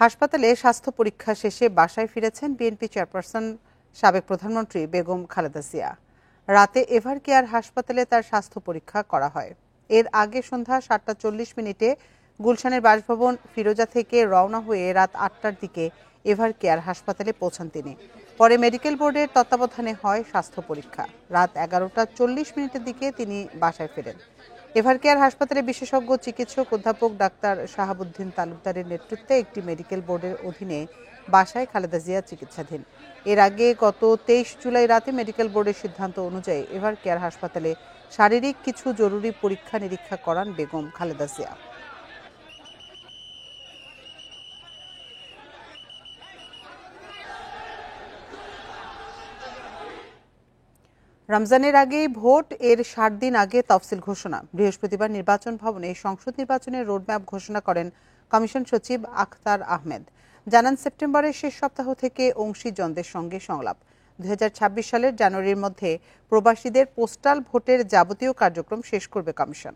হাসপাতালে স্বাস্থ্য পরীক্ষা শেষে বাসায় ফিরেছেন বিএনপি চেয়ারপারসন সাবেক প্রধানমন্ত্রী বেগম খালেদা জিয়া। রাতে এভার কেয়ার হাসপাতালে তার স্বাস্থ্য পরীক্ষা করা হয়। এর আগে সন্ধ্যা ৭টা ৪০ মিনিটে গুলশানের বাসভবন ফিরোজা থেকে রওনা হয়ে রাত ৮টার দিকে এভার কেয়ার হাসপাতালে পৌঁছান তিনি। পরে মেডিকেল বোর্ডের তত্ত্বাবধানে হয় স্বাস্থ্য পরীক্ষা। রাত ১১টা ৪০ মিনিটের দিকে তিনি বাসায় ফেরেন। এভার কেয়ার হাসপাতালে বিশেষজ্ঞ চিকিৎসক অধ্যাপক ডাক্তার শাহাবুদ্দিন তালুকদারের নেতৃত্বে একটি মেডিকেল বোর্ডের অধীনে বাসায় খালেদা জিয়া চিকিৎসাধীন। এর আগে গত ২৩ জুলাই রাতে মেডিকেল বোর্ডের সিদ্ধান্ত অনুযায়ী এভার কেয়ার হাসপাতালে শারীরিক কিছু জরুরি পরীক্ষা নিরীক্ষা করান বেগম খালেদা জিয়া। রমজানের আগে ভোট, এর ৬০ দিন আগে তফসিল ঘোষণা। বৃহস্পতিবার নির্বাচন ভবনে সংসদ নির্বাচনের রোডম্যাপ ঘোষণা করেন কমিশন সচিব আখতার আহমেদ। জানান, সেপ্টেম্বরের শেষ সপ্তাহ থেকে অংশীজনদের সঙ্গে সংলাপ। ২০২৬ সালের জানুয়ারির মধ্যে প্রবাসীদের পোস্টাল ভোটের যাবতীয় কার্যক্রম শেষ করবে কমিশন।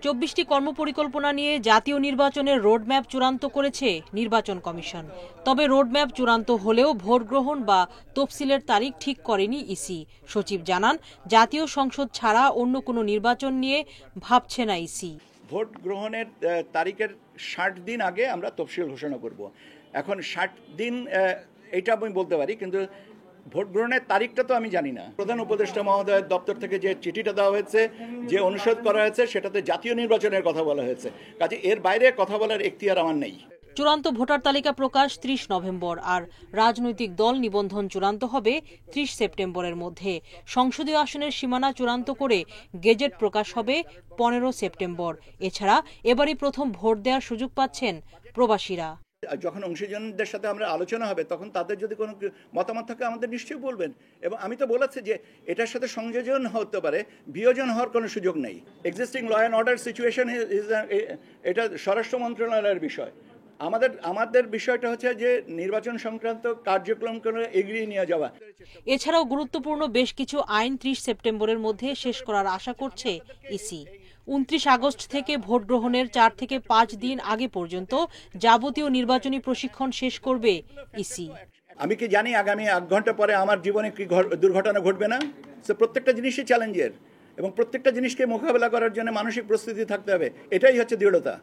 ২৪টি কর্মপরিকল্পনা নিয়ে জাতীয় নির্বাচনের রোডম্যাপ চূড়ান্ত করেছে নির্বাচন কমিশন। তবে রোডম্যাপ চূড়ান্ত হলেও ভোট গ্রহণ বা তফসিলের তারিখ ঠিক করেনি ইসি। সচিব জানান, জাতীয় সংসদ ছাড়া অন্য কোনো নির্বাচন নিয়ে ভাবছে না ইসি। ভোট গ্রহণের তারিখের ৬০ দিন আগে আমরা তফসিল ঘোষণা করব। এখন ৬০ দিন এটা আমি বলতে পারি, কিন্তু ভোট গ্রহণের তারিখটা তো আমি জানি না। প্রধান উপদেষ্টা মহোদয়ের দপ্তর থেকে যে চিঠিটা দেওয়া হয়েছে, যে অনুরোধ করা হয়েছে, সেটাতে জাতীয় নির্বাচনের কথা বলা হয়েছে। কাজে এর বাইরে কথা বলার এখতিয়ার আমার নেই। চূড়ান্ত ভোটার তালিকা প্রকাশ ৩০ নভেম্বর, আর রাজনৈতিক দল নিবন্ধন চূড়ান্ত হবে ৩০ সেপ্টেম্বরের মধ্যে। সংসদীয় আসনের সীমানা চূড়ান্ত করে গেজেট প্রকাশ হবে ১৫ সেপ্টেম্বর। এছাড়া এবারই প্রথম ভোট দেওয়ার সুযোগ পাচ্ছেন প্রবাসীরা। যখন অংশীজনদের সাথে আমরা আলোচনা হবে, তখন তাদের যদি কোনো মতামত থাকে আমাদের নিশ্চয়ই বলবেন। এবং আমি তো বলেছি যে এটার সাথে সংযোজন হতে পারে, বিয়োজন হওয়ার কোনো সুযোগ নেই। Existing law and order situation এটা স্বরাষ্ট্র মন্ত্রণালয়ের বিষয়। আমাদের বিষয়টা হচ্ছে যে নির্বাচন সংক্রান্ত কার্যক্রম করে এগিয়ে নিয়ে যাওয়া। এছাড়াও গুরুত্বপূর্ণ বেশ কিছু আইন ৩০ সেপ্টেম্বরের মধ্যে শেষ করার আশা করছে ইসি। ২৯ আগস্ট থেকে ভোট গ্রহণের ৪ থেকে ৫ দিন আগে পর্যন্ত যাবতীয় নির্বাচনী প্রশিক্ষণ শেষ করবে ইসি। আমি কি জানি আগামী ১ ঘন্টা পরে আমার জীবনে কি দুর্ঘটনা ঘটবে না? প্রত্যেকটা জিনিসই চ্যালেঞ্জের, এবং প্রত্যেকটা জিনিসকে মোকাবেলা করার জন্য মানসিক প্রস্তুতি থাকতে হবে। এটাই হচ্ছে দৃঢ়তা।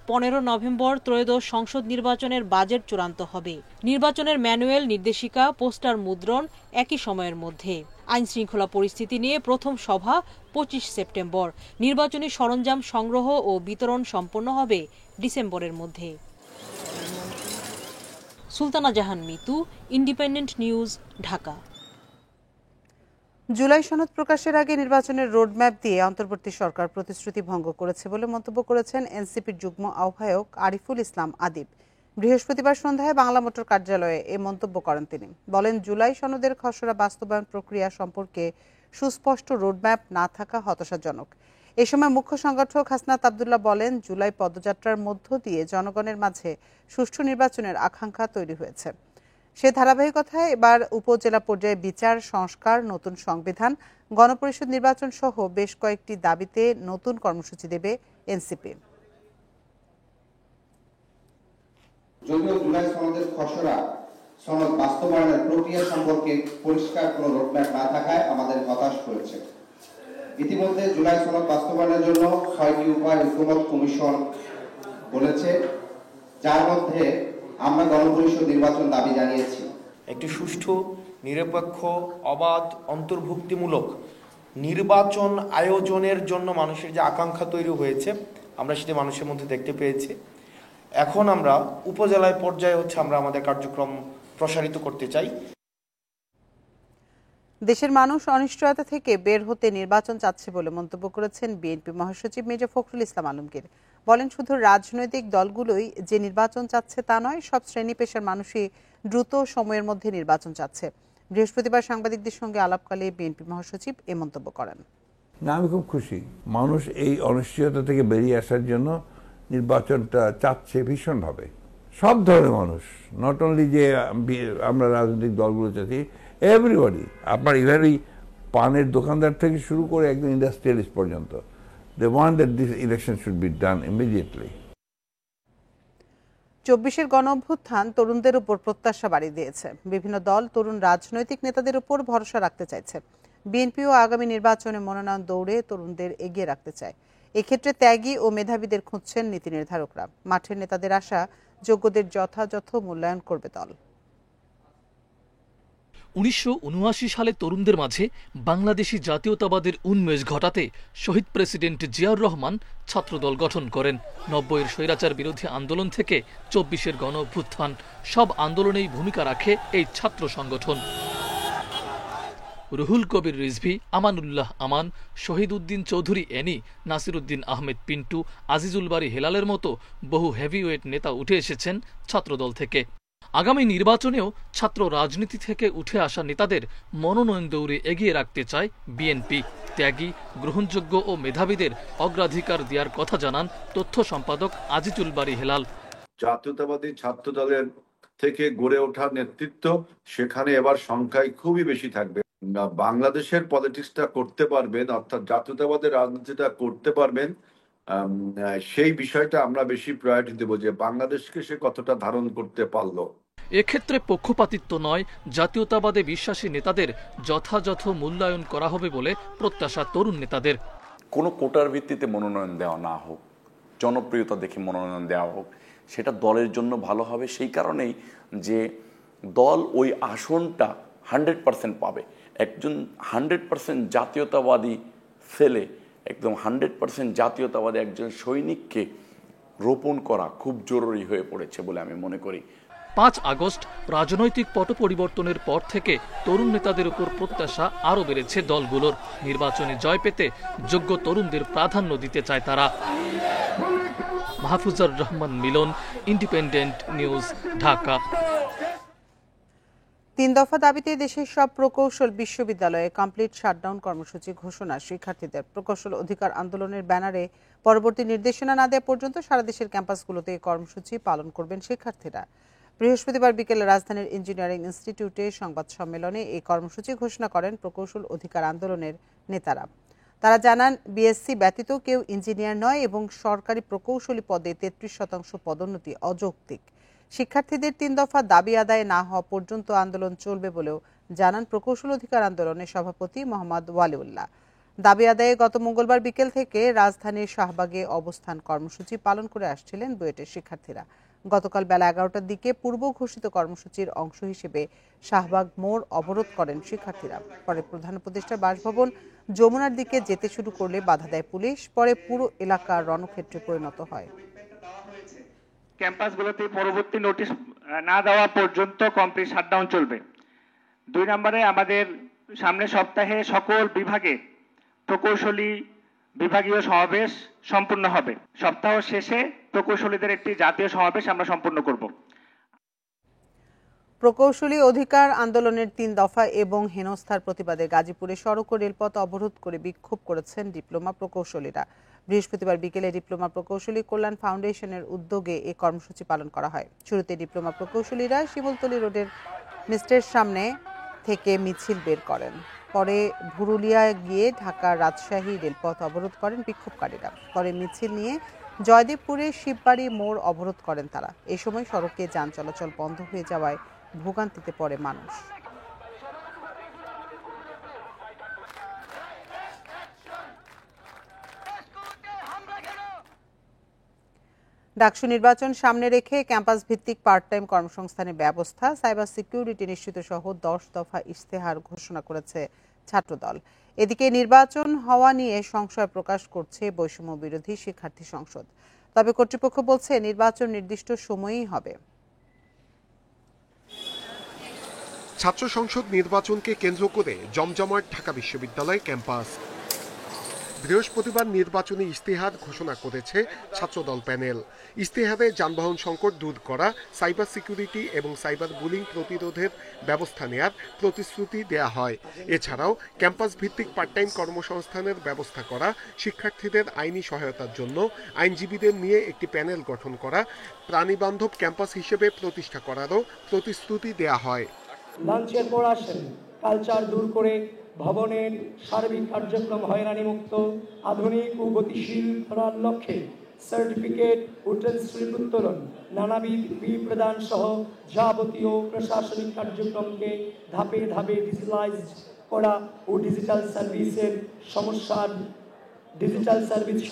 ১৫ নভেম্বর ত্রয়োদশ সংসদ নির্বাচনের বাজেট চূড়ান্ত হবে। নির্বাচনের ম্যানুয়াল, নির্দেশিকা, পোস্টার মুদ্রণ একই সময়ের মধ্যে। আইন শৃঙ্খলা পরিস্থিতি নিয়ে প্রথম সভা ২৫ সেপ্টেম্বর। নির্বাচনী সরঞ্জাম সংগ্রহ ও বিতরণ সম্পন্ন হবে ডিসেম্বরের মধ্যে। সুলতানা জাহান মিতু, ইন্ডিপেন্ডেন্ট নিউজ, ঢাকা। জুলাই সনদ প্রকাশের আগে নির্বাচনের রোডম্যাপ দিয়ে অন্তর্বর্তী সরকার প্রতিশ্রুতি ভঙ্গ করেছে বলে মন্তব্য করেছেন এনসিপির যুগ্ম আহ্বায়ক আরিফুল ইসলাম আদিব। বৃহস্পতিবার সন্ধ্যায় বাংলা মোটর কার্যালয়ে এ মন্তব্য করেন তিনি। বলেন, জুলাই সনদের খসড়া বাস্তবায়ন প্রক্রিয়া সম্পর্কে সুস্পষ্ট রোডম্যাপ না থাকা হতাশাজনক। এ সময় মুখ্য সংগঠক হাসনাত আব্দুল্লাহ বলেন, জুলাই পদযাত্রার মধ্য দিয়ে জনগণের মাঝে সুষ্ঠু নির্বাচনের আকাঙ্ক্ষা তৈরি হয়েছে। সে ধারাবাহিকতায় এবার উপজেলা পর্যায়ে বিচার সংস্কার, নতুন সংবিধান, গণপরিষদ নির্বাচন সহ বেশ কয়েকটি দাবিতে নতুন কর্মসূচি দেবে এনসিপি। যদিও জুলাই সনদের খসড়া সনদ বাস্তবায়নের প্রক্রিয়া সম্পর্কে পরিষ্কার কোনো রোডম্যাপ না থাকায় আমাদের হতাশ করেছে। ইতিমধ্যে জুলাই সনদ বাস্তবায়নের জন্য ৬টি উপায় ঐক্যমত কমিশন বলেছে, যার মধ্যে আমরা গণপরিষদ নির্বাচন দাবি জানিয়েছি। একটি সুষ্ঠু, নিরপেক্ষ, অবাধ, অন্তর্ভুক্তিমূলক নির্বাচন আয়োজনের জন্য মানুষের যে আকাঙ্ক্ষা তৈরি হয়েছে, আমরা সেটি মানুষের মধ্যে দেখতে পেয়েছি। এখন আমরা উপজেলায় পর্যায়ে আমরা আমাদের কার্যক্রম প্রসারিত করতে চাই। দেশের মানুষ অনিশ্চয়তা থেকে বের হতে নির্বাচন চাচ্ছে বলে মন্তব্য করেছেন বিএনপি মহাসচিব মির্জা ফখরুল ইসলাম আলমগীর। বলেন, শুধু রাজনৈতিক দলগুলোই যে নির্বাচন চাচ্ছে তা নয়, সব শ্রেণী পেশার মানুষই দ্রুত সময়ের মধ্যে নির্বাচন চাচ্ছে। বৃহস্পতিবার সাংবাদিকদের সঙ্গে আলাপকালে বিএনপি মহাসচিব এ মন্তব্য করেন। না, আমি খুব খুশি। মানুষ এই অনিশ্চয়তা থেকে বেরিয়ে আসার জন্য নির্বাচনটা চাচ্ছে ভীষণভাবে। সব ধরনের মানুষ, নট অনলি যে আমরা রাজনৈতিক দলগুলো চাচ্ছি, এভরিবডি। আপনার ইভেন পানের দোকানদার থেকে শুরু করে একদম ইন্ডাস্ট্রিয়ালিস্ট পর্যন্ত They want that this election should be done immediately. 24-এর গণঅভ্যুত্থান তরুণদের উপর প্রত্যাশা বাড়িয়ে দিয়েছে। বিভিন্ন দল তরুণ রাজনৈতিক নেতাদের উপর ভরসা রাখতে চাইছে। বিএনপিও আগামী নির্বাচনে মনোনয়ন দৌড়ে তরুণদের এগিয়ে রাখতে চায়। এক্ষেত্রে ত্যাগী ও মেধাবীদের খুঁজছেন নীতি নির্ধারকরা। মাঠের নেতাদের আশা, যোগ্যদের যথাযথ মূল্যায়ন করবে দল। 1979 সালে তরুণদের মাঝে বাংলাদেশি জাতীয়তাবাদের উন্মেষ ঘটাতে শহীদ প্রেসিডেন্ট জিয়াউর রহমান ছাত্রদল গঠন করেন। 90-এর স্বৈরাচার বিরোধী আন্দোলন থেকে 24-এর গণঅভ্যুত্থান, সব আন্দোলনেই ভূমিকা রাখে এই ছাত্র সংগঠন। রুহুল কবির রিজভী, আমানুল্লাহ আমান, শহীদ উদ্দিন চৌধুরী এনি, নাসির উদ্দিন আহমেদ পিন্টু, আজিজুল বারী হেলালের মতো বহু হেভিওয়েট নেতা উঠে এসেছেন ছাত্রদল থেকে। আগামী নির্বাচনেও ছাত্র রাজনীতি থেকে উঠে আসা নেতাদের মনোনয়ন দৌড়ে এগিয়ে রাখতে চায় বিএনপি। ত্যাগী, গ্রহণযোগ্য ও মেধাবীদের অগ্রাধিকার দেওয়ার কথা জানান তথ্য সম্পাদক আজিজুল বারী হেলাল। জাতীয়তাবাদী ছাত্র দলের থেকে গড়ে ওঠা নেতৃত্ব সেখানে এবার সংখ্যায় খুবই বেশি থাকবে। বাংলাদেশের পলিটিক্সটা করতে পারবেন, অর্থাৎ জাতীয়তাবাদের রাজনীতিটা করতে পারবেন, সেই বিষয়টা আমরা বেশি প্রায়োরিটি দেব, যে বাংলাদেশকে সে কতটা ধারণ করতে পারলো। এক্ষেত্রে পক্ষপাতিত্ব নয়, জাতীয়তাবাদে বিশ্বাসী নেতাদের যথাযথ মূল্যায়ন করা হবে বলে প্রত্যাশা তরুণ নেতাদের। কোনো কোটার ভিত্তিতে মনোনয়ন দেওয়া না হোক, জনপ্রিয়তা দেখে মনোনয়ন দেওয়া হোক, সেটা দলের জন্য ভালো হবে। সেই কারণেই যে দল ওই আসনটা 100% পাবে। একজন 100% জাতীয়তাবাদী ছেলে, একদম 100% জাতীয়তাবাদী একজন সৈনিককে রোপণ করা খুব জরুরি হয়ে পড়েছে বলে আমি মনে করি। 5 আগস্ট রাজনৈতিক পট পরিবর্তনের পর থেকে তরুণ নেতাদের উপর প্রত্যাশা আরও বেড়েছে দলগুলোর। নির্বাচনে জয় পেতে যোগ্য তরুণদের প্রাধান্য দিতে চায় তারা। মাহফুজার রহমান মিলন, ইন্ডিপেন্ডেন্ট নিউজ, ঢাকা। 3 দফা দাবিতে দেশের সব প্রকৌশল বিশ্ববিদ্যালয়ে কমপ্লিট শাটডাউন কর্মসূচি ঘোষণা শিক্ষার্থীদের। প্রকৌশল অধিকার আন্দোলনের ব্যানারে পরবর্তী নির্দেশনা না দেওয়া পর্যন্ত সারা দেশের ক্যাম্পাসগুলোতে এই কর্মসূচি পালন করবেন শিক্ষার্থীরা। বৃহস্পতিবার বিকেলে রাজধানীর ইঞ্জিনিয়ারিং ইনস্টিটিউটে সংবাদ সম্মেলনে এই কর্মসূচি ঘোষণা করেন প্রকৌশল অধিকার আন্দোলনের নেতারা। তারা জানান, বিএসসি ব্যতীত কেউ ইঞ্জিনিয়ার নয় এবং সরকারি প্রকৌশলী পদে 33% পদোন্নতি অযৌক্তিক। শিক্ষার্থীদের 3 দফা দাবি আদায় না হওয়া পর্যন্ত আন্দোলন চলবে বলেও জানান প্রকৌশল অধিকার আন্দোলনের সভাপতি মোহাম্মদ ওয়ালিউল্লাহ। দাবি আদায়ে গত মঙ্গলবার বিকেল থেকে রাজধানীর শাহবাগে অবস্থান কর্মসূচি পালন করে আসছিলেন বুয়েটের শিক্ষার্থীরা। গতকাল বেলা 11টার দিকে পূর্ব ঘোষিত কর্মসূচির অংশ হিসেবে শাহবাগ মোড় অবরোধ করেন শিক্ষার্থীরা। পরে প্রধান উপদেষ্টার বাসভবন যমুনার দিকে যেতে শুরু করলে বাধা দেয় পুলিশ। পরে পুরো এলাকা রণক্ষেত্রে পরিণত হয়। ক্যাম্পাসগুলোতে পরবর্তী নোটিশ না দেওয়া পর্যন্ত কমপ্লিট শাটডাউন চলবে। 2 নম্বরে, আমাদের সামনের সপ্তাহে সকল বিভাগে প্রকৌশলী বিভাগীয় সমাবেশ সম্পূর্ণ হবে। সপ্তাহ শেষে প্রকৌশলীদের একটি জাতীয় সমাবেশ আমরা সম্পূর্ণ করব। প্রকৌশলী অধিকার আন্দোলনের 3 দফা এবং হেনস্থার প্রতিবাদে গাজীপুরে সড়ক ও রেলপথ অবরোধ করে বিক্ষোভ করেছেন ডিপ্লোমা প্রকৌশলীরা। বৃহস্পতিবার বিকেলে ডিপ্লোমা প্রকৌশলী কল্যাণ ফাউন্ডেশনের উদ্যোগে এই কর্মসূচি পালন করা হয়। শুরুতে ডিপ্লোমা প্রকৌশলীরা শিমুলতলী রোডের মিস্টের সামনে থেকে মিছিল বের করেন। পরে ভুরুলিয়া গিয়ে ঢাকা রাজশাহী রেলপথ অবরোধ করেন বিক্ষোভকারীরা। পরে মিছিল নিয়ে জয়দেবপুরে শিববাড়ি মোড় অবরোধ করেন তারা। এই সময় সড়কে যান চলাচল বন্ধ হয়ে যাওয়ায় ভোগান্তিতে পড়ে মানুষ। ডাকসু নির্বাচন সামনে রেখে ক্যাম্পাস ভিত্তিক পার্ট টাইম কর্মসংস্থানের ব্যবস্থা, সাইবার সিকিউরিটি নিশ্চিত সহ 10 দফা ইশতেহার ঘোষণা করেছে ছাত্রদল। এদিকে নির্বাচন হওয়া নিয়ে সংশয় প্রকাশ করছে বৈষম্য বিরোধী শিক্ষার্থী সংসদ। তবে কর্তৃপক্ষ বলছে নির্বাচন নির্দিষ্ট সময়েই হবে। ছাত্র সংসদ নির্বাচনকে কেন্দ্র করে জমজমাট ঢাকা বিশ্ববিদ্যালয় ক্যাম্পাস। বৃহস্পতিবার নির্বাচনী ইশতেহার ঘোষণা করেছে ছাত্রদল প্যানেল। ইশতেহারে যানবাহন সংকট দূর করা, সাইবার সিকিউরিটি এবং সাইবার বুলিং প্রতিরোধের ব্যবস্থা নেয়ার প্রতিশ্রুতি দেয়া হয়। এছাড়াও ক্যাম্পাস ভিত্তিক পার্ট টাইম কর্মসংস্থানের ব্যবস্থা করা, শিক্ষার্থীদের আইনি সহায়তার জন্য আইনজীবীদের নিয়ে একটি প্যানেল গঠন করা, প্রাণীবান্ধব ক্যাম্পাস হিসেবে প্রতিষ্ঠা করারও প্রতিশ্রুতি দেয়া হয়। লাঞ্চের পর আসেন, কালচার দূর করে ভবনের সার্বিক কার্যক্রম হয়রানিমুক্ত, আধুনিক ও গতিশীল করার লক্ষ্যে সার্টিফিকেট, উটেন্সিল উত্তোলন, নানাবিধ ফি প্রদান সহ যাবতীয় প্রশাসনিক কার্যক্রমকে ধাপে ধাপে ডিজিটালাইজ করা ও ডিজিটাল সার্ভিস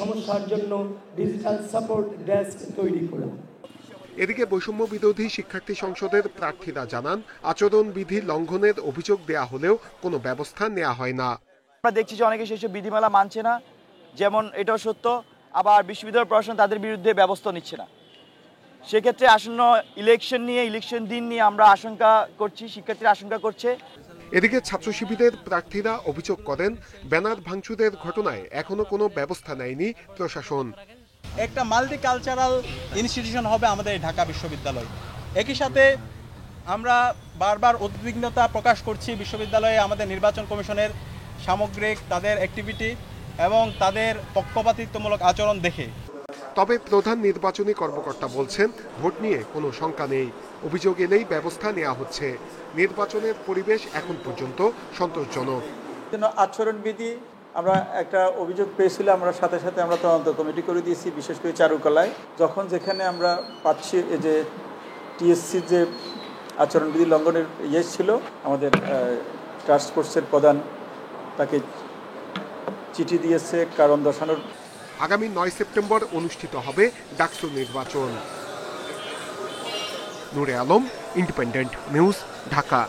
সমস্যার জন্য ডিজিটাল সাপোর্ট ডেস্ক তৈরি করা। এদিকে বৈষম্য বিরোধী শিক্ষার্থী সংসদের প্রার্থীরা জানান, আচরণবিধি লঙ্ঘনের অভিযোগ দেয়া হলেও কোনো ব্যবস্থা নেওয়া হয় না। আমরা দেখছি যে অনেকে সেসব বিধিমালা মানছে না, যেমন এটাও সত্য, আবার বিশ্ববিদ্যালয় প্রশাসন তাদের বিরুদ্ধে ব্যবস্থা নিচ্ছে না। সেক্ষেত্রে আসন্ন ইলেকশন দিন নিয়ে আমরা আশঙ্কা করছি, শিক্ষার্থীরা আশঙ্কা করছে। এদিকে ছাত্র শিবিরের প্রার্থীরা অভিযোগ করেন, ব্যানার ভাঙচুরের ঘটনায় এখনো কোনো ব্যবস্থা নেয়নি প্রশাসন। একটা মাল্টিকালচারাল ইনস্টিটিউশন হবে আমাদের ঢাকা বিশ্ববিদ্যালয়। একই সাথে আমরা বারবার উদ্বিগ্নতা প্রকাশ করছি বিশ্ববিদ্যালয়ে আমাদের নির্বাচন কমিশনের সামগ্রিক তাদের অ্যাক্টিভিটি এবং তাদের পক্ষপাতিত্বমূলক আচরণ দেখে। তবে প্রধান নির্বাচনী কর্মকর্তা বলছেন, ভোট নিয়ে কোনো শঙ্কা নেই, অভিযোগ এলেই ব্যবস্থা নেওয়া হচ্ছে। নির্বাচনের পরিবেশ এখন পর্যন্ত সন্তোষজনক। আচরণবিধি আমরা একটা অভিযোগ পেয়েছিলাম, আমরা সাথে সাথে আমরা তদন্ত কমিটি করে দিয়েছি, বিশেষ করে চারুকলায়। যখন যেখানে আমরা পাচ্ছি যে টিএসসি যে আচরণবিধি লঙ্ঘনের ছিল, আমাদের টাস্ক ফোর্সের প্রধান তাকে চিঠি দিয়েছে কারণ দর্শানোর। আগামী 9 সেপ্টেম্বর অনুষ্ঠিত হবে ডাকসু নির্বাচন। নূরে আলম, ইন্ডিপেন্ডেন্ট নিউজ, ঢাকা।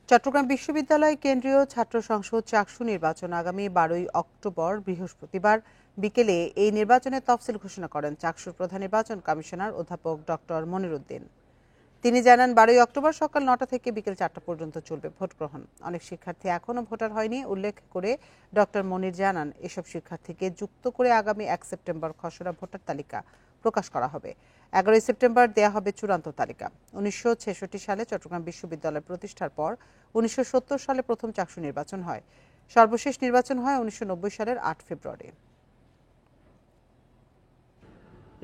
চট্টগ্রাম বিশ্ববিদ্যালয় কেন্দ্রীয় ছাত্র সংসদ চাকসু নির্বাচন আগামী 12 অক্টোবর বৃহস্পতিবার বিকেলে এই নির্বাচনের তফসিল ঘোষণা করেন চাকসুর প্রধান নির্বাচন কমিশনার অধ্যাপক ডক্টর মনিরুদ্দিন। তিনি জানান, 12 অক্টোবর সকাল 9টা থেকে বিকেল 4টা পর্যন্ত চলবে ভোট গ্রহণ। অনেক শিক্ষার্থী এখনও ভোটার হয়নি উল্লেখ করে ডক্টর মনির জানান, এসব শিক্ষার্থীকে যুক্ত করে আগামী 1 সেপ্টেম্বর খসড়া ভোটার তালিকা প্রকাশ করা হবে। 11 সেপ্টেম্বর দেয়া হবে চূড়ান্ত তালিকা। 1966 সালে চট্টগ্রাম বিশ্ববিদ্যালয় প্রতিষ্ঠার পর 1970 সালে প্রথম চাকসু নির্বাচন হয়। সর্বশেষ নির্বাচন হয় 1990 সালের 8 ফেব্রুয়ারি।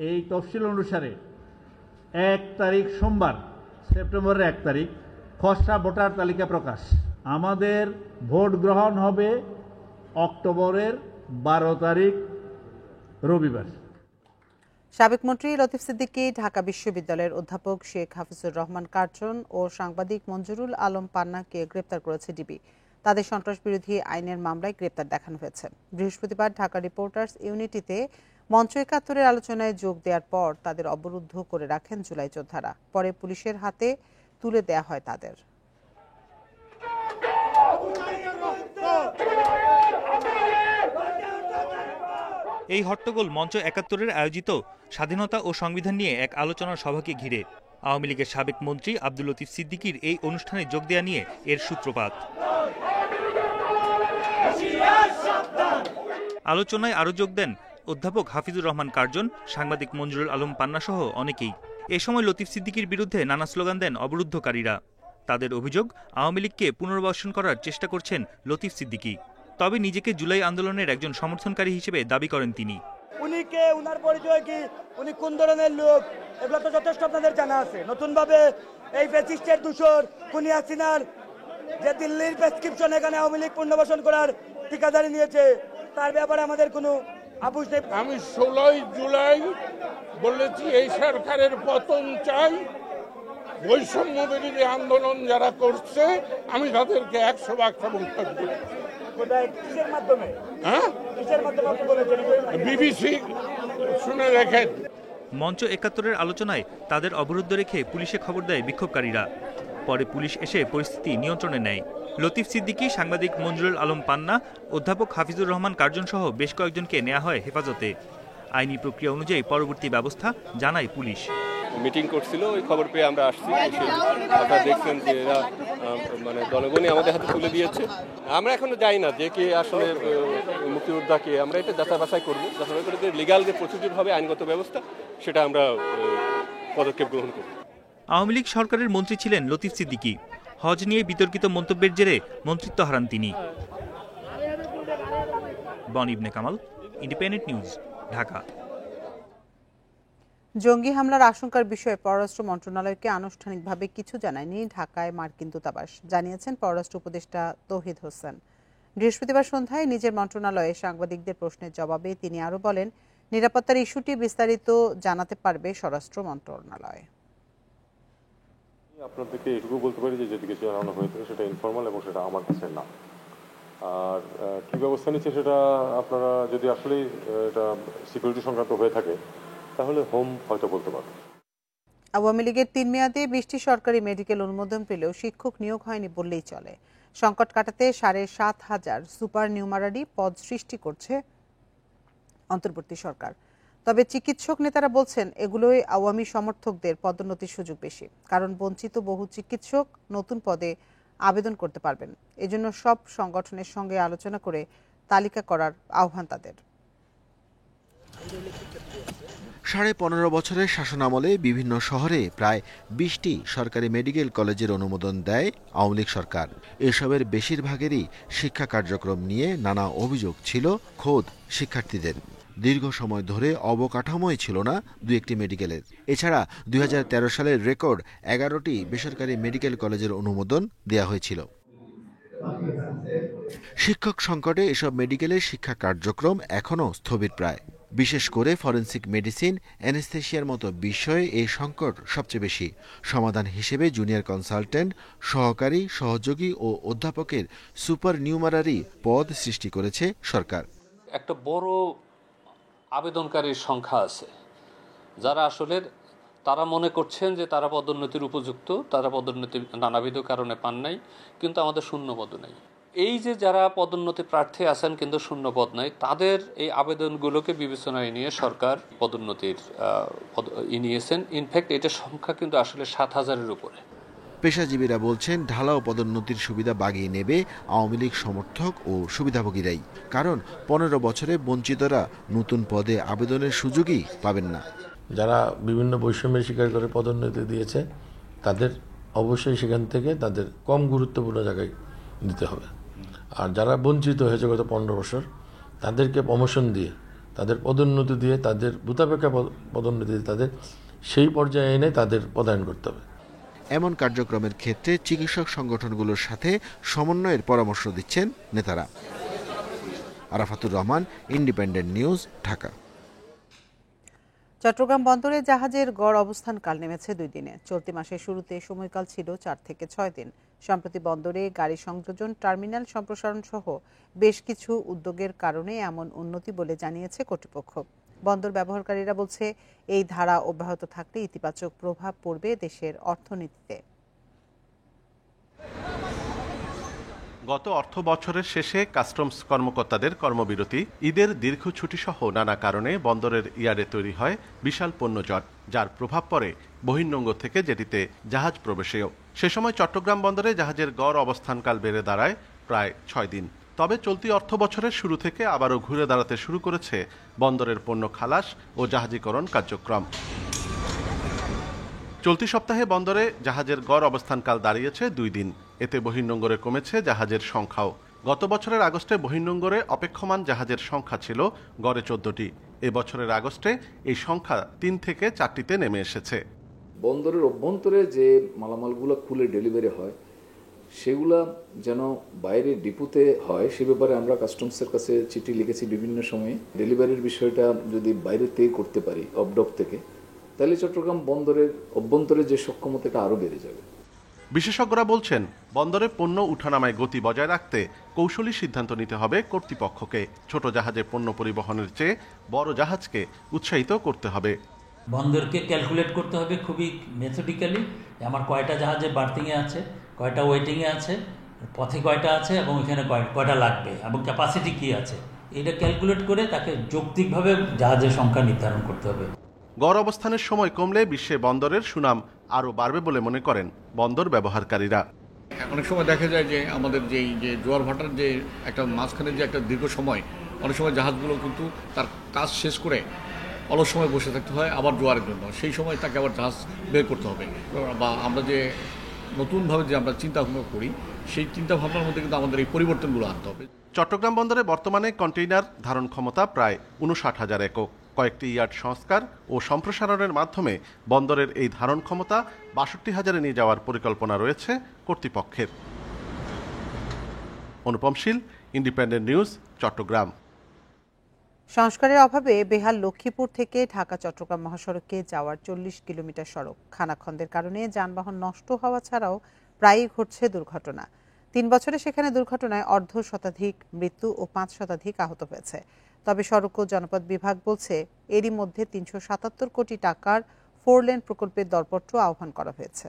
এই তফসিল অনুসারে 1 তারিখ সোমবার, সেপ্টেম্বরের 1 তারিখ খসড়া ভোটার তালিকা প্রকাশ। আমাদের ভোট গ্রহণ হবে অক্টোবরের 12 তারিখ রবিবার। সাবেক মন্ত্রী লতিফ সিদ্দিকী, ঢাকা বিশ্ববিদ্যালয়ের অধ্যাপক শেখ হাফিজুর রহমান কার্জন ও সাংবাদিক মঞ্জুরুল আলম পান্নাকে গ্রেপ্তার করেছে ডিবি। তাদের সন্ত্রাস বিরোধী আইনের মামলায় গ্রেপ্তার দেখানো হয়েছে। বৃহস্পতিবার ঢাকা রিপোর্টার্স ইউনিটিতে মঞ্চ ৭১-এর আলোচনায় যোগ দেওয়ার পর তাদের অবরুদ্ধ করে রাখেন জুলাই যোদ্ধারা। পরে পুলিশের হাতে তুলে দেয়া হয় তাদের। এই হট্টগোল মঞ্চ ৭১-এর আয়োজিত স্বাধীনতা ও সংবিধান নিয়ে এক আলোচনার সভাকে ঘিরে। আওয়ামী লীগের সাবেক মন্ত্রী আব্দুল লতিফ সিদ্দিকীর এই অনুষ্ঠানে যোগ দেয়া নিয়ে এর সূত্রপাত। আলোচনায় আরও যোগ দেন অধ্যাপক হাফিজুর রহমান কার্জন, সাংবাদিক মঞ্জুরুল আলম পান্না সহ অনেকেই। এ সময় লতিফ সিদ্দিকীর বিরুদ্ধে নানা স্লোগান দেন অবরুদ্ধকারীরা। তাদের অভিযোগ, আওয়ামী লীগকে পুনর্বাসন করার চেষ্টা করছেন লতিফ সিদ্দিকী। তবে নিজেকে জুলাই আন্দোলনের একজন সমর্থনকারী হিসেবে দাবি করেন তিনি। উনি কে, উনার পরিচয় কি, উনি কোন ধরনের লোক, এগুলো তো যথেষ্ট আপনাদের জানা আছে। নতুনভাবে এই ফ্যাসিস্টের দূষর খুনি হাসিনার যে দিল্লির প্রেসক্রিপশন এখানে আওয়ামী লীগ পুনর্বাসন করার ঠিকাদারি নিয়েছে, তার ব্যাপারে আমাদের কোনো আপোষ নেই। আমি 16 জুলাই বলেছি এই সরকারের পতন চাই। বৈষম্য বিরোধী আন্দোলন যারা করছে আমি তাদেরকে 100% সমর্থন করি। কিসের মাধ্যমে? বিবিসি শুনে রেখেন। মঞ্চ ৭১-এর আলোচনায় তাদের অবরুদ্ধ রেখে পুলিশে খবর দেয় বিক্ষোভকারীরা। পরে পুলিশ এসে পরিস্থিতি নিয়ন্ত্রণে নেয়। লতিফ সিদ্দিকী, সাংবাদিক মঞ্জুরুল আলম পান্না, অধ্যাপক হাফিজুর রহমান কার্জন সহ বেশ কয়েকজনকে নেওয়া হয় হেফাজতে। আইনি প্রক্রিয়া অনুযায়ী পরবর্তী ব্যবস্থা জানায় পুলিশ। মিটিং করছিল, ওই খবর পেয়ে আমরা আসছি। আপনারা দেখছেন যে এরা মানে জনগণই আমাদের হাতে তুলে দিয়েছে। আমরা এখনো যাই না যে কে আসলে মুক্তিযোদ্ধাকে, আমরা এটা যাচাই বাছাই করবো। যাচাই করে যে লিগাল যে প্রসিডিউর হবে, আইনগত ব্যবস্থা, সেটা আমরা পদক্ষেপ গ্রহণ করব। আওয়ামী লীগ সরকারের মন্ত্রী ছিলেন লতিফ সিদ্দিকী। হজ নিয়ে বিতর্কিত মন্তব্যের জেরে মন্ত্রিত্ব হারান তিনি। বন ইবনে কামাল, ইন্ডিপেন্ডেন্ট নিউজ, ঢাকা। জঙ্গি হামলার আশঙ্কার বিষয়ে পররাষ্ট্র মন্ত্রণালয়কে আনুষ্ঠানিকভাবে কিছু জানায়নি ঢাকায় মার্কিন দূতাবাস, জানিয়েছেন পররাষ্ট্র উপদেষ্টা তৌহিদ হোসেন। বৃহস্পতিবার সন্ধ্যায় নিজের মন্ত্রণালয়ে সাংবাদিকদের প্রশ্নের জবাবে তিনি আরও বলেন, নিরাপত্তার ইস্যুটি বিস্তারিত জানাতে পারবে স্বরাষ্ট্র মন্ত্রণালয়। আপনাদেরকে এটুকু বলতে পারি যে যেদিকে জানানো হয়েছে সেটা ইনফর্মাল এবং সেটা আমার কাছে না। আর কী ব্যবস্থা নিচ্ছে সেটা আপনারা যদি আসলে এটা সিকিউরিটি সংক্রান্ত হয়ে থাকে তাহলে হোম হয়তো বলতে পারবে। আওয়ামী লীগের 3 মেয়াদে 20টি সরকারি মেডিকেল অনুমোদন পেলেও শিক্ষক নিয়োগ হয়নি বললেই চলে। সংকট কাটাতে 7,500 সুপার নিউমারারি পদ সৃষ্টি করছে অন্তর্বর্তী সরকার। তবে চিকিৎসক নেতারা বলছেন এগুলোই আওয়ামী সমর্থকদের পদোন্নতির সুযোগ বেশি, কারণ বঞ্চিত বহু চিকিৎসক নতুন পদে আবেদন করতে পারবেন। এজন্য সব সংগঠনের সঙ্গে আলোচনা করে তালিকা করার আহ্বান তাদের। 15.5 বছরের শাসনামলে বিভিন্ন শহরে প্রায় 20টি সরকারি মেডিকেল কলেজের অনুমোদন দেয় আওয়ামী লীগ সরকার। এসবের বেশিরভাগেরই শিক্ষা কার্যক্রম নিয়ে নানা অভিযোগ ছিল খোদ শিক্ষার্থীদের। দীর্ঘ সময় ধরে অবকাঠামোই ছিল না 2-1টি মেডিকেলের। এছাড়া 2013 সালের রেকর্ড 11টি বেসরকারি মেডিকেল কলেজের অনুমোদন দেওয়া হয়েছিল। শিক্ষক সংকটে এসব মেডিকেলের শিক্ষা কার্যক্রম এখনও স্থবির প্রায়। বিশেষ করে ফরেনসিক মেডিসিন, অ্যানেস্থেশিয়ার মতো বিষয়ে এই সংকট সবচেয়ে বেশি। সমাধান হিসেবে জুনিয়র কনসালটেন্ট, সহকারী, সহযোগী ও অধ্যাপকের সুপার নিউমারারি পদ সৃষ্টি করেছে সরকার। একটা বড় আবেদনকারীর সংখ্যা আছে যারা আসলে তারা মনে করছেন যে তারা পদোন্নতির উপযুক্ত, তারা পদোন্নতি নানাবিধ কারণে পান নাই, কিন্তু আমাদের শূন্য পদ নাই। এই যে যারা পদোন্নতি প্রার্থী আছেন কিন্তু শূন্য পদ নাই, তাদের এই আবেদনগুলোকে বিবেচনায় নিয়ে সরকার পদোন্নতির নিয়েছেন। ইনফ্যাক্ট এটার সংখ্যা কিন্তু আসলে 7,000-এর উপরে। পেশাজীবীরা বলছেন ঢালাও পদোন্নতির সুবিধা বাগিয়ে নেবে আওয়ামী লীগ সমর্থক ও সুবিধাভোগীরাই, কারণ 15 বছরে বঞ্চিতরা নতুন পদে আবেদনের সুযোগই পাবেন না। যারা বিভিন্ন বৈষম্যের শিকার করে পদোন্নতি দিয়েছে তাদের অবশ্যই সেখান থেকে তাদের কম গুরুত্বপূর্ণ জায়গায় দিতে হবে। আর যারা বঞ্চিত হয়েছে গত 15 বছর তাদেরকে প্রমোশন দিয়ে, তাদের পদোন্নতি দিয়ে, তাদের ভূতাপেক্ষা পদোন্নতি দিয়ে তাদের সেই পর্যায়ে এনে তাদের পদায়ন করতে হবে। এমন কার্যক্রমের ক্ষেত্রে চিকিৎসক সংগঠনগুলোর সাথে সমন্বয়ের পরামর্শ দিচ্ছেন নেতারা। Arafatur Rahman, independent news, Dhaka. চট্টগ্রাম বন্দরে জাহাজের গড় অবস্থানকাল নেমেছে 2 দিনে। চলতি মাসের শুরুতে সময়কাল ছিল 4 থেকে 6 দিন। সম্প্রতি বন্দরে গাড়ি সংযোজন, টার্মিনাল সম্প্রসারণ সহ বেশ কিছু উদ্যোগের কারণে এমন উন্নতি বলে জানিয়েছে কর্তৃপক্ষ। বন্দর ব্যবহারকারীরা বলছে এই ধারা অব্যাহত থাকলে ইতিবাচক প্রভাব পড়বে দেশের অর্থনীতিতে। গত অর্থ বছরের শেষে কাস্টমস কর্মকর্তাদের কর্মবিরতি, ঈদের দীর্ঘ ছুটি সহ নানা কারণে বন্দরের ইয়ার্ডে তৈরি হয় বিশাল পণ্যজট, যার প্রভাব পড়ে বহির্নোঙর থেকে জেটিতে জাহাজ প্রবেশেও। সে সময় চট্টগ্রাম বন্দরে জাহাজের গড় অবস্থানকাল বেড়ে দাঁড়ায় প্রায় 6 দিন। তবে চলতি অর্থ বছরের শুরু থেকে আবারও ঘুরে দাঁড়াতে শুরু করেছে বন্দরের পণ্য খালাস ও জাহাজীকরণ কার্যক্রম। চলতি সপ্তাহে বন্দরে জাহাজের গড় অবস্থানকাল দাঁড়িয়েছে 2 দিন। এতে বহির্নোঙরে কমেছে জাহাজের সংখ্যাও। গত বছরের আগস্টে বহির্নোঙরে অপেক্ষমান জাহাজের সংখ্যা ছিল গড়ে 14টি। এবছরের আগস্টে এই সংখ্যা 3 থেকে 4টিতে নেমে এসেছে। বন্দরের অভ্যন্তরে যে মালামালগুলো খুলে ডেলিভারি হয় সেগুলা যেন বাইরে ডিপুতে হয় সে ব্যাপারে আমরা কাস্টমসের কাছে চিঠি লিখেছি বিভিন্ন সময়ে। ডেলিভারির বিষয়টা যদি বাইরে থেকে করতে পারি অবডক থেকে, তাহলে চট্টগ্রাম বন্দরের অভ্যন্তরে যে সক্ষমতাটা আরও বেড়ে যাবে। বিশেষজ্ঞরা বলছেন বন্দরে পণ্য উঠানামায় গতি বজায় রাখতে কৌশলী সিদ্ধান্ত নিতে হবে কর্তৃপক্ষকে। ছোট জাহাজে পণ্য পরিবহনের চেয়ে বড় জাহাজকে উৎসাহিত করতে হবে। বন্দরকে ক্যালকুলেট করতে হবে খুবই মেথডিক্যালি, আমার কয়টা জাহাজে বার্থিংয়ে আছে, কয়টা ওয়েটিংয়ে আছে, পথে কয়টা আছে এবং এখানে কয়টা লাগবে এবং ক্যাপাসিটি কী আছে, এটা ক্যালকুলেট করে তাকে যৌক্তিকভাবে জাহাজের সংখ্যা নির্ধারণ করতে হবে। গড় অবস্থানের সময় কমলে বিশ্বে বন্দরের সুনাম আরও বাড়বে বলে মনে করেন বন্দর ব্যবহারকারীরা। অনেক সময় দেখা যায় যে আমাদের যে জোয়ার ভাটার যে একটা মাঝখানে যে একটা দীর্ঘ সময়, অনেক সময় জাহাজগুলো কিন্তু তার কাজ শেষ করে অলস সময় বসে থাকতে হয় আবার জোয়ারের জন্য, সেই সময় তাকে আবার জাহাজ বের করতে হবে। বা আমরা যে নতুনভাবে যে আমরা চিন্তা ভাবনা করি সেই চিন্তা ভাবনার মধ্যে কিন্তু আমাদের এই পরিবর্তনগুলো আনতে হবে। চট্টগ্রাম বন্দরে বর্তমানে কন্টেইনার ধারণ ক্ষমতা প্রায় 59,000 একক। কয়েকটি ইয়ার্ড সংস্কার ও সম্প্রসারণের মাধ্যমে বন্দরের এই ধারণ ক্ষমতা ৬২,০০০-এ নিয়ে যাওয়ার পরিকল্পনা রয়েছে কর্তৃপক্ষের। অনুপম শীল, ইন্ডিপেন্ডেন্ট নিউজ, চট্টগ্রাম। সংস্কারের অভাবে বেহাল লক্ষ্মীপুর থেকে ঢাকা চট্টগ্রাম মহাসড়কে যাওয়ার ৪০ কিলোমিটার সড়ক খানাখন্দের কারণে যানবাহন নষ্ট হওয়া ছাড়াও প্রায়ই ঘটছে দুর্ঘটনা। ৩ বছরে সেখানে দুর্ঘটনায় অর্ধশতাধিক মৃত্যু ও ৫ শতাধিক আহত হয়েছে। তবে সড়ক ও জনপথ বিভাগ বলছে এরই মধ্যে ৩৭৭ কোটি টাকার 4 লেন প্রকল্পের দরপত্র আহ্বান করা হয়েছে।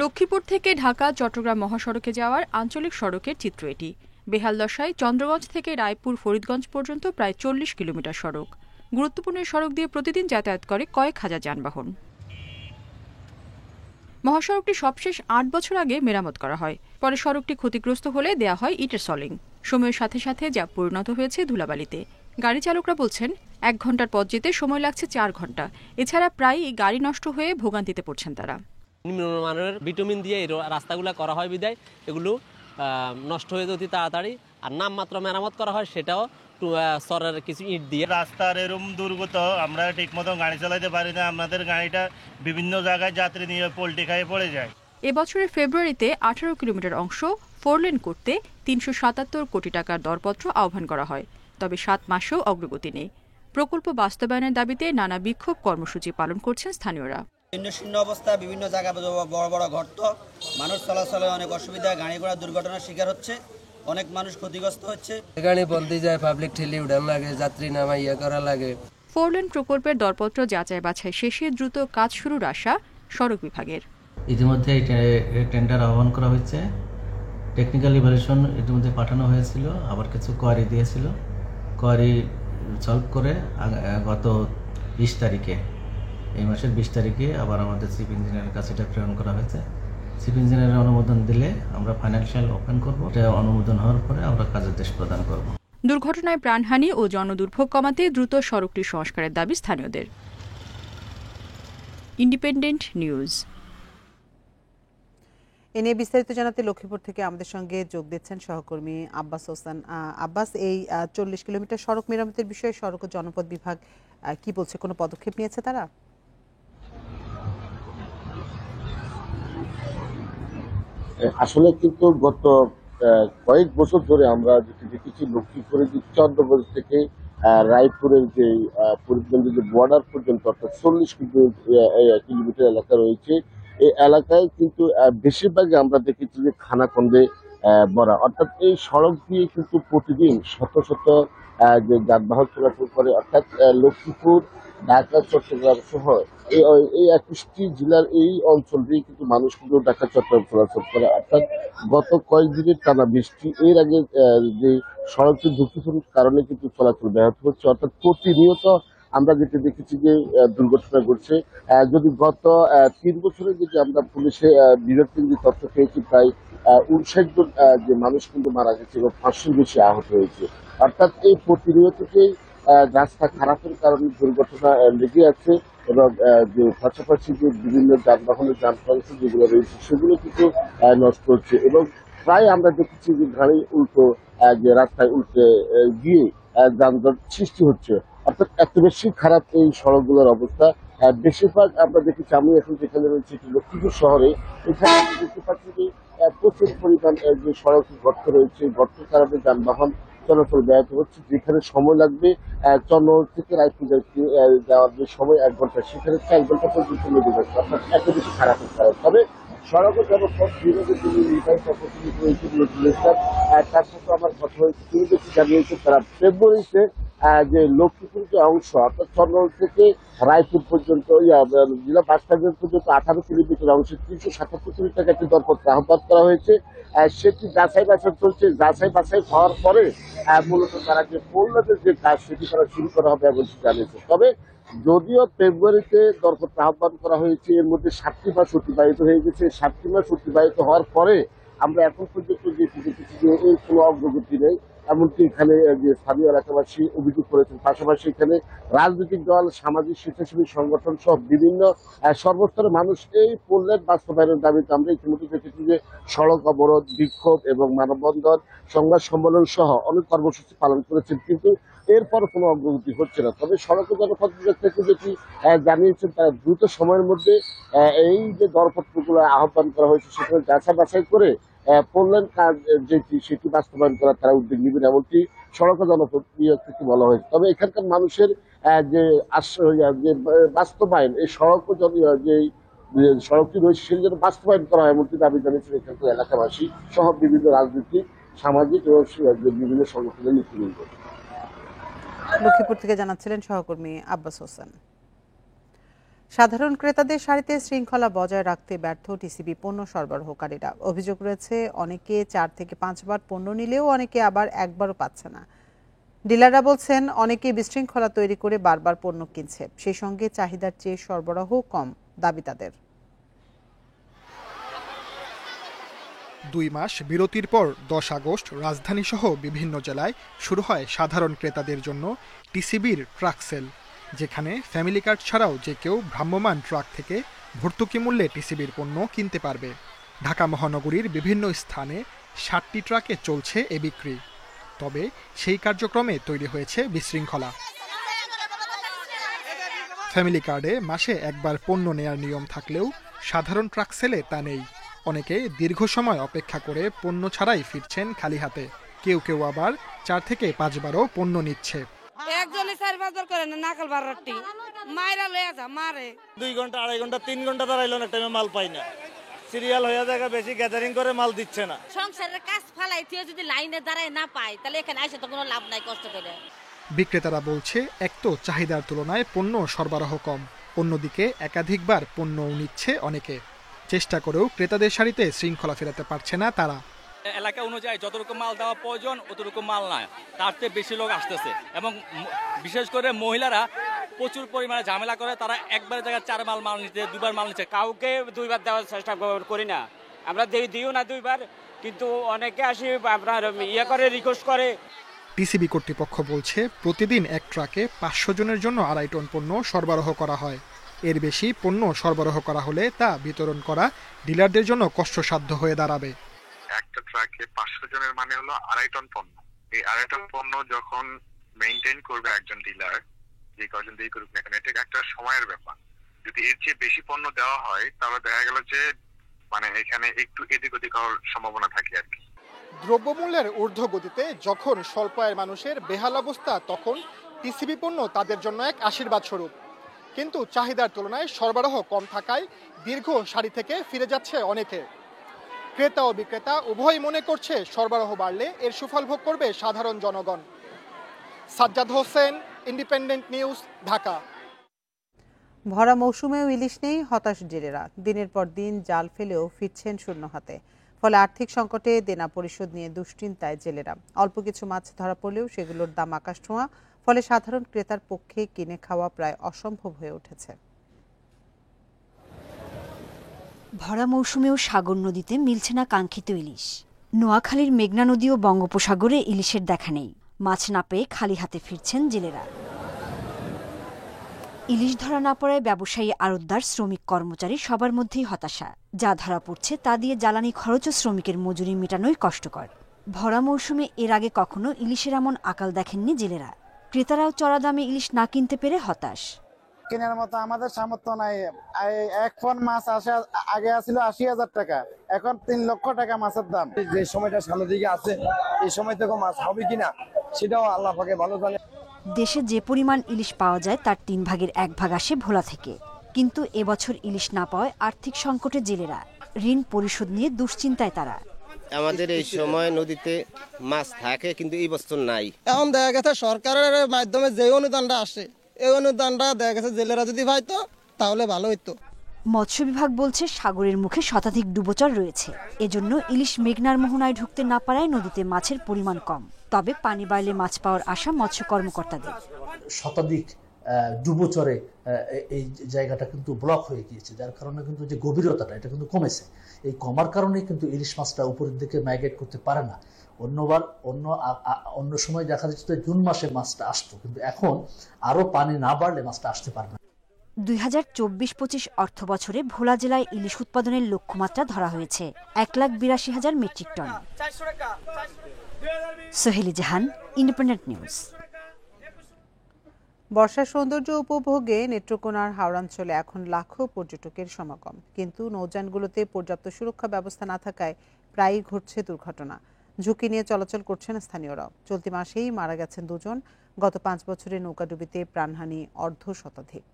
লক্ষ্মীপুর থেকে ঢাকা চট্টগ্রাম মহাসড়কে যাওয়ার আঞ্চলিক সড়কের চিত্র এটি। বেহাল দশায় চন্দ্রগঞ্জ থেকে রায়পুর ফরিদগঞ্জ পর্যন্ত প্রায় ৪০ কিলোমিটার সড়ক। গুরুত্বপূর্ণ সড়ক দিয়ে প্রতিদিন যাতায়াত করে কয়েক হাজার যানবাহন। মহাসড়কটি সবশেষ ৮ বছর আগে মেরামত করা হয়। পরে সড়কটি ক্ষতিগ্রস্ত হলে দেয়া হয় ইটের সলিং। সময়ের সাথে সাথে যা পরিণত হয়েছে ধুলাবালিতে। গাড়ি চালকরা বলছেন ১ ঘন্টার পথ যেতে সময় লাগছে ৪ ঘন্টা। এছাড়া প্রায়ই গাড়ি নষ্ট হয়ে ভোগান্তিতে পড়ছেন তারা। নিম্নমানের বিটুমিন দিয়ে এই রাস্তাগুলো করা হয় বিধায় এগুলো নষ্ট হয়ে যেতে তাড়াতাড়ি, আর নামমাত্র মেরামত করা হয় সেটাও সরের কিছু ইট দিয়ে। রাস্তার এরকম দুর্গত, আমরা ঠিকমতো গাড়ি চালাতে পারি না। আমাদের গাড়িটা বিভিন্ন জায়গায় যাত্রী নিয়ে পোল্টি খাইয়ে পড়ে যায়। এবছরের ফেব্রুয়ারিতে ১৮ কিলোমিটার অংশ 4 লেন করতে ৩৭৭ কোটি টাকার দরপত্র আহ্বান করা হয়। তবে ৭ মাসেও অগ্রগতি নেই। প্রকল্প বাস্তবায়নের দাবিতে নানা বিক্ষোভ কর্মসূচি পালন করছেন স্থানীয়রা। শূন্য অবস্থা, বিভিন্ন জায়গায় বড় বড় গর্ত, মানুষ চলাচলে অনেক অসুবিধা, গাড়ি ঘোড়া দুর্ঘটনার শিকার হচ্ছে, অনেক মানুষ ক্ষতিগ্রস্ত হচ্ছে। গাড়ি বলতে যায়, পাবলিক ঠেলি উঠান লাগে, যাত্রী নামা করা লাগে। 4 লেন প্রকল্পের দরপত্র যাচাই বাছাই শেষে দ্রুত কাজ শুরুর আশা সড়ক বিভাগের। ইতিমধ্যে টেন্ডার আহ্বান করা হয়েছে। টেকনিক্যাল ইভ্যালুয়েশন ইতিমধ্যে পাঠানো হয়েছিল, আবার কিছু কোয়ারি দিয়েছিল। কোয়ারি সলভ করে গত 20 তারিখে, এই মাসের 20 তারিখে আবার আমাদের চিফ ইঞ্জিনিয়ারের কাছে এটা প্রেরণ করা হয়েছে। চিফ ইঞ্জিনিয়ারের অনুমোদন দিলে আমরা ফাইন্যান্সিয়াল ওপেন করব। এটা অনুমোদন হওয়ার পরে আমরা কাজের দেশ প্রদান করব। দুর্ঘটনায় প্রাণহানি ও জনদুর্ভোগ কমাতে দ্রুত সড়কটি সংস্কারের দাবি স্থানীয়দের। Independent news. এ নিয়ে বিস্তারিত জানাতে লক্ষ্মীপুর থেকে আমাদের সঙ্গে যোগ দিচ্ছেন সহকর্মী আব্বাস হোসেন। আব্বাস, এই 40 কিলোমিটার সড়ক মেরামতের বিষয়ে সড়ক ও জনপথ বিভাগ কি বলছে? কোনো পদক্ষেপ নিয়েছে তারা? আসলে কিন্তু গত কয়েক বছর ধরে আমরা যেটি দেখেছি, লক্ষ্মীপুরের যে চন্দ্রগঞ্জ থেকে রায়পুরের যে ফরিদগঞ্জের যে বর্ডার পর্যন্ত অর্থাৎ 40 কিলোমিটার এলাকা রয়েছে, এই এলাকায় কিন্তু বেশিরভাগই আমরা দেখেছি যে খানাখন্দে ভরা। অর্থাৎ এই সড়ক দিয়ে কিন্তু প্রতিদিন শত শত যে যানবাহন চলাচল করে। অর্থাৎ লক্ষ্মীপুর, ঢাকা, চট্টগ্রাম সহ এই 21টি জেলার এই অঞ্চল দিয়ে কিন্তু মানুষ কিন্তু ঢাকা চট্টগ্রাম চলাচল করে। অর্থাৎ গত কয়েকদিনের টানা বৃষ্টি, এর আগে যে সড়কটি ঝুঁকিপূর্ণ কারণে কিন্তু চলাচল ব্যাহত হচ্ছে। অর্থাৎ প্রতিনিয়ত আমরা যেটা দেখেছি যে দুর্ঘটনা ঘটছে। যদি গত 3 বছরে যদি আমরা পুলিশে বিভাগ কেন্দ্রিক তথ্য পেয়েছি, প্রায় 59 জন যে মানুষ কিন্তু মারা গেছে এবং 500 বেশি আহত হয়েছে। অর্থাৎ এই প্রতিনিয়তকেই রাস্তা খারাপের কারণে দুর্ঘটনা লেগে আছে এবং যে পাশাপাশি যে বিভিন্ন যানবাহনের যান্ত্রাংশ যেগুলো রয়েছে সেগুলো কিন্তু নষ্ট হচ্ছে এবং প্রায় আমরা দেখেছি যে গাড়ি উল্টো যে রাস্তায় উল্টে গিয়ে যানজট সৃষ্টি হচ্ছে। অর্থাৎ এত বেশি খারাপ এই সড়কগুলোর অবস্থা। বেশিরভাগ আমরা দেখেছি, আমি এখন যেখানে রয়েছি লক্ষ্মীপুর শহরে, এখানে দেখতে পাচ্ছি যে প্রচুর পরিমাণ যে সড়ক গর্ত রয়েছে, গর্তের কারণে যানবাহন চলাচল ব্যাহত হচ্ছে। যেখানে সময় লাগবে চন্দ্রগঞ্জ থেকে রায়পুর যাওয়ার যে সময় 1 ঘন্টা, সেখানে 4 ঘন্টা পর্যন্ত লেগে যাচ্ছে। অর্থাৎ এত বেশি খারাপ কারণ। তবে সড়ক জনপথ বিভাগের যিনি নির্বাহী প্রতিনিধি রয়েছে নজরুল ইসলাম, তার সাথে আমার কথা হয়েছে। তিনি যেটি জানিয়েছেন, তারা ফেব্রুয়ারিতে যে লক্ষ্মীপুর যে অংশ অর্থাৎ চন্দ্রগঞ্জ থেকে রায়পুর পর্যন্ত জেলা বাস টার্মিনাল পর্যন্ত 18 কিলোমিটার অংশে 377 কোটি টাকা একটি দরপত্র আহ্বান করা হয়েছে। সেটি যাচাই বাছাই চলছে। যাচাই বাছাই হওয়ার পরে মূলত তারা যে পৌরলেনের যে কাজ সেটি করা শুরু করা হবে এমন জানিয়েছে। তবে যদিও ফেব্রুয়ারিতে দরপত্র আহ্বান করা হয়েছে, এর মধ্যে 7টি মাস অতিবাহিত হয়ে গেছে। 7টি মাস অতিবাহিত হওয়ার পরে আমরা এখন পর্যন্ত যে দেখেছি যে এর কোনো অগ্রগতি নেই। এমনকি এখানে যে স্থানীয় এলাকাবাসী অভিযোগ করেছেন। পাশাপাশি এখানে রাজনৈতিক দল, সামাজিক স্বেচ্ছাসেবী সংগঠন সহ বিভিন্ন সর্বস্তরের মানুষ এই পণ্যের বাস্তবায়নের দাবিতে আমরা ইতিমধ্যে দেখেছি যে সড়ক অবরোধ, বিক্ষোভ এবং মানববন্ধন, সংবাদ সম্মেলন সহ অনেক কর্মসূচি পালন করেছেন, কিন্তু এরপর কোনো অগ্রগতি হচ্ছে না। তবে সড়ক ও জনপথ বিভাগ থেকে যেটি জানিয়েছেন তারা দ্রুত সময়ের মধ্যে এই যে দরপত্রগুলো আহ্বান করা হয়েছে সেখানে যাচাই বাছাই করে পণ্যের কাজ যেটি সেটি বাস্তবায়ন করার তারা উদ্যোগ নেবেন, এমনটি সড়ক ও জনপথ বিভাগ থেকে বলা হয়েছে। তবে এখানকার মানুষের যে বাস্তবায়ন, এই সড়ক ও যে সড়কটি রয়েছে সেটি যেন বাস্তবায়ন করা হয় এমনটি দাবি জানিয়েছেন এখানকার এলাকাবাসী সহ বিভিন্ন রাজনৈতিক, সামাজিক এবং বিভিন্ন সংগঠনের নেতৃবৃন্দ। লক্ষ্মীপুর থেকে জানাচ্ছিলেন সহকর্মী আব্বাস হোসেন। সাধারণ ক্রেতাদের সারিতে শৃঙ্খলা বজায় রাখতে ব্যর্থ টিসিবি পণ্য সরবরাহকারীরা। অভিযোগ রয়েছে অনেকে 4 থেকে 5 বার পণ্য নিলেও অনেকে আবার একবারও পাচ্ছে না। ডিলাররা বলছেন অনেকে বিশৃঙ্খলা তৈরি করে বারবার পণ্য কিনছে, সেই সঙ্গে চাহিদার চেয়ে সরবরাহ কম দাবি তাদের। 2 মাস বিরতির পর 10 আগস্ট রাজধানীসহ বিভিন্ন জেলায় শুরু হয় সাধারণ ক্রেতাদের জন্য টিসিবির ট্রাক সেল, যেখানে ফ্যামিলি কার্ড ছাড়াও যে কেউ ভ্রাম্যমাণ ট্রাক থেকে ভর্তুকি মূল্যে টিসিবির পণ্য কিনতে পারবে। ঢাকা মহানগরীর বিভিন্ন স্থানে 60টি ট্রাকে চলছে এ বিক্রি। তবে সেই কার্যক্রমে তৈরি হয়েছে বিশৃঙ্খলা। ফ্যামিলি কার্ডে মাসে একবার পণ্য নেয়ার নিয়ম থাকলেও সাধারণ ট্রাক সেলে তা নেই। অনেকে দীর্ঘ সময় অপেক্ষা করে পণ্য ছাড়াই ফিরছেন খালি হাতে, কেউ কেউ আবার 4 থেকে 5 বারও পণ্য নিচ্ছে। একজনে 4-5 বার করে না, নাকাল বারটি মাইরা লয়ে যা মারে। 2 ঘন্টা, 2.5 ঘন্টা, 3 ঘন্টা দাঁড়াইলো না, টাইমে মাল পাই না। সিরিয়াল হয়ে জায়গা বেশি গ্যাদারিং করে মাল দিচ্ছে না। সংসারের কাজ ফালাই তুই যদি লাইনে দাঁড়ায় না পায় তাহলে এখানে এসে তো কোনো লাভ নাই, কষ্ট করে। বিক্রেতারা বলছে এক তো চাহিদার তুলনায় পণ্য সরবরাহ কম, অন্যদিকে একাধিকবার পণ্যও নিচ্ছে অনেকে। চেষ্টা করেও ক্রেতাদের সারিতে শৃঙ্খলা ফেরাতে পারছে না তারা। এলাকা অনুযায়ী যতটুকু মাল দেওয়া প্রয়োজন অতটুকু মাল নয়, তার চেয়ে বেশি লোক আসতেছে এবং বিশেষ করে মহিলারা প্রচুর পরিমাণে ঝামেলা করে। তারা একবারের জায়গায় 4 মাল নিচ্ছে, 2 বার মাল নিচ্ছে। কাউকে 2 বার দেওয়ার চেষ্টা করি না আমরা, দিও না 2 বার, কিন্তু অনেকে আসি আপনার করে রিকোয়েস্ট করে। টিসিবি কর্তৃপক্ষ বলছে প্রতিদিন এক ট্রাকে 500 জনের জন্য 2.5 টন পণ্য সরবরাহ করা হয়। এর বেশি পণ্য সরবরাহ করা হলে তা বিতরণ করা ডিলারদের জন্য কষ্টসাধ্য হয়ে দাঁড়াবে। একটা ট্রাকে 500 জনের মানে হলো 2.5 টন পণ্য। এই 2.5 টন পণ্য যখন মেইনটেইন করবে একজন ডিলার, যে কজন দিয়ে করুক না কেন, এটা একটা সময়ের ব্যাপার। যদি এর চেয়ে বেশি পণ্য দেওয়া হয় তাহলে দেখা গেল যে মানে এখানে একটু এদিক ওদিক হওয়ার সম্ভাবনা থাকে আর কি। দ্রব্যমূল্যের ঊর্ধ্বগতিতে যখন স্বল্প আয়ের মানুষের বেহাল অবস্থা, তখন টিসিবি পণ্য তাদের জন্য এক আশীর্বাদ স্বরূপ। কিন্তু চাহিদার তুলনায় সরবরাহ কম থাকায় দীর্ঘ সারি থেকে ফিরে যাচ্ছে অনেকে। ক্রেতা ও বিক্রেতা উভয়ই মনে করছে সরবরাহ বাড়লে এর সুফল ভোগ করবে সাধারণ জনগণ। Sajjad Hossain, independent news, Dhaka. ভরা মৌসুমেও ইলিশ নেই, হতাশ জেলেরা। দিনের পর দিন জাল ফেলেও ফিরছেন শূন্য হাতে। ফলে আর্থিক সংকটে দেনা পরিশোধ নিয়ে দুশ্চিন্তায় জেলেরা। অল্প কিছু মাছ ধরা পড়লেও সেগুলোর দাম আকাশ ছোঁয়া, ফলে সাধারণ ক্রেতার পক্ষে কিনে খাওয়া প্রায় অসম্ভব হয়ে উঠেছে। ভরা মৌসুমেও সাগর নদীতে মিলছে না কাঙ্ক্ষিত ইলিশ। নোয়াখালীর মেঘনা নদী ও বঙ্গোপসাগরে ইলিশের দেখা নেই। মাছ না পেয়ে খালি হাতে ফিরছেন জেলেরা। ইলিশ ধরা না পড়ায় ব্যবসায়ী, আড়তদার, শ্রমিক, কর্মচারী সবার মধ্যেই হতাশা। যা ধরা পড়ছে তা দিয়ে জ্বালানি খরচ ও শ্রমিকের মজুরি মেটানোই কষ্টকর। ভরা মৌসুমে এর আগে কখনো ইলিশের এমন আকাল দেখেননি জেলেরা। ক্রেতারাও চড়া দামে ইলিশ না কিনতে পেরে হতাশ। কেনার মতো আমাদের সামর্থ্য নাই। 1 পণ মাছ আগে আসছিল 80,000 টাকা, এখন 3 লক্ষ টাকা মাছের দাম। যে সময়টা সামনের দিকে আছে এই সময় থেকে মাছ হবে কিনা সেটাও আল্লাহ পাকে ভালো জানে। দেশে যে পরিমাণ ইলিশ পাওয়া যায় তার 3 ভাগের 1 ভাগ আসে ভোলা থেকে। কিন্তু এবছর ইলিশ না পাওয়ায় আর্থিক সংকটে জেলেরা। ঋণ পরিশোধ নিয়ে দুশ্চিন্তায় তারা। আমাদের এই সময় নদীতে মাছ থাকে, কিন্তু এই বছর নাই। এখন দেখা গেছে সরকারের মাধ্যমে যে অনুদানটা আসে, এই অনুদানটা দেখা গেছে জেলেরা যদি পাইতো তাহলে ভালো হইতো। মৎস্য বিভাগ বলছে সাগরের মুখে শতাধিক ডুবোচর রয়েছে। এজন্য ইলিশ মেঘনার মোহনায় ঢুকতে না পারায় নদীতে মাছের পরিমাণ কম। তবে পানি বাড়লে মাছ পাওয়ার আশা মৎস্য কর্মকর্তাদের। শতাধিক ডুবোচরে এই জায়গাটা কিন্তু ব্লক হয়ে গিয়েছে, যার কারণে কিন্তু যে গভীরতাটা এটা কিন্তু কমেছে। এই কমার কারণে কিন্তু ইলিশ মাছটা উপরের দিকে মাইগ্রেট করতে পারে না। অন্য সময় দেখা যাচ্ছে যে জুন মাসে মাছটা আসতো, কিন্তু এখন আরো পানি না বাড়লে মাছটা আসতে পারবে না। 2024-25 অর্থ বছরে ভোলা জেলায় ইলিশ উৎপাদনের লক্ষ্যমাত্রা ধরা হয়েছে 1,82,000 মেট্রিক টন। সোহেলি জাহান, ইন্ডিপেন্ডেন্ট নিউজ। বর্ষার সৌন্দর্য উপভোগে নেত্রকোনার হাওড়াঞ্চলে এখন লাখো পর্যটকের সমাগম, কিন্তু নৌযানগুলোতে পর্যাপ্ত সুরক্ষা ব্যবস্থা না থাকায় প্রায়ই ঘটছে দুর্ঘটনা। ঝুঁকি নিয়ে চলাচল করছেন স্থানীয়রাও। চলতি মাসেই মারা গেছেন 2 জন। গত 5 বছরে নৌকাডুবিতে প্রাণহানি অর্ধশতাধিক।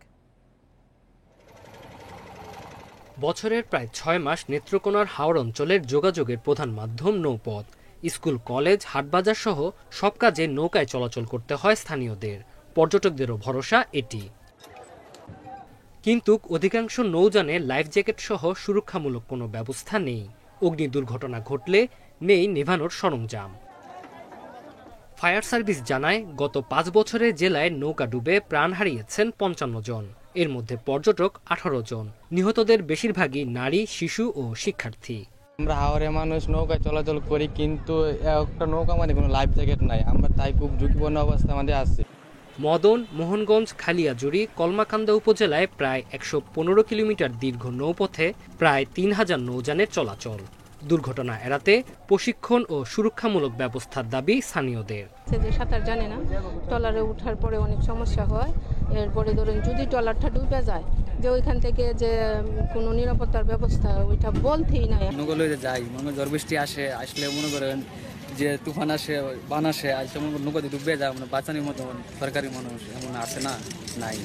বছরের প্রায় 6 মাস নেত্রকোনার হাওড় অঞ্চলের যোগাযোগের প্রধান মাধ্যম নৌপথ। স্কুল, কলেজ, হাটবাজার সহ সব কাজে নৌকায় চলাচল করতে হয় স্থানীয়দের। পর্যটকদেরও ভরসা এটি। কিন্তু অধিকাংশ নৌযানে লাইফ জ্যাকেট সহ সুরক্ষামূলক কোনো ব্যবস্থা নেই। অগ্নি দুর্ঘটনা ঘটলে নেই নেভানোর সরঞ্জাম। ফায়ার সার্ভিস জানায়, গত 5 বছরে জেলায় নৌকা ডুবে প্রাণ হারিয়েছেন 55 জন। এর মধ্যে পর্যটক 18 জন। নিহতদের বেশিরভাগই নারী, শিশু ও শিক্ষার্থী। আমরা হাওড়ে মানুষ নৌকায় চলাচল করি, কিন্তু একটা নৌকা মানে কোনো লাইফ জ্যাকেট নাই। আমরা তাই খুব ঝুঁকিপূর্ণ অবস্থা আমাদের আছে। মদন, মোহনগঞ্জ, খালিয়াজুড়ি, কলমাকান্দা উপজেলায় প্রায় 115 কিলোমিটার দীর্ঘ নৌপথে প্রায় 3000 নৌযানের চলাচল। দুর্ঘটনা এড়াতে প্রশিক্ষণ ও সুরক্ষামূলক ব্যবস্থার দাবি স্থানীয়দের। যে সাঁতার জানে না, ট্রলারে ওঠার পরে অনেক সমস্যা হয়। এরপরে ধরুন যদি ট্রলারটা ডুবে যায়, যে ওইখান থেকে যে কোনো নিরাপত্তার ব্যবস্থা ওইটা বলতেই নাই। নৌকা যাই, মনে ঝড় বৃষ্টি আসলে মনে করেন যে তুফান আসে, বান আসে, নৌকাতে ডুবে যায়, মানে বাঁচানোর মতো সরকারি মানুষ এমন আসে না, নাই।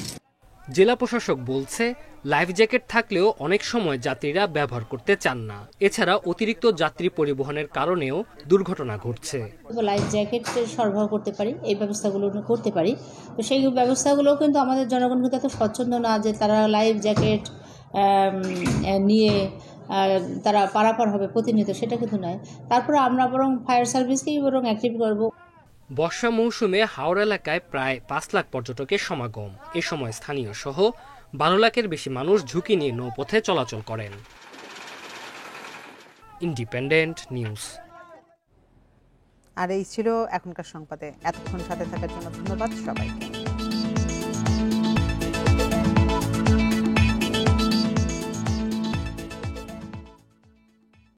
জেলা প্রশাসক বলছে, লাইফ জ্যাকেট থাকলেও অনেক সময় যাত্রীরা ব্যবহার করতে চান না। এছাড়া অতিরিক্ত যাত্রী পরিবহনের কারণেও দুর্ঘটনা ঘটছে। লাইফ জ্যাকেট সরবরাহ করতে পারি, এই ব্যবস্থাগুলো করতে পারি, তো সেই ব্যবস্থাগুলো কিন্তু আমাদের জনগণ কিন্তু এত স্বচ্ছন্দ না যে তারা লাইফ জ্যাকেট নিয়ে তারা পারাপার হবে প্রতিনিয়ত, সেটা কিন্তু নয়। তারপরে আমরা বরং ফায়ার সার্ভিসকেই বরং অ্যাক্টিভ করব। বর্ষা মৌসুমে হাওড়া এলাকায় প্রায় 5 লাখ পর্যটকের সমাগম। এ সময় স্থানীয় সহ 12 লাখের বেশি মানুষ ঝুঁকি নিয়ে নৌপথে চলাচল করেন। Independent news. আর এই ছিল এখনকার সংবাদে। এতক্ষণ সাথে থাকার জন্য ধন্যবাদ সবাইকে।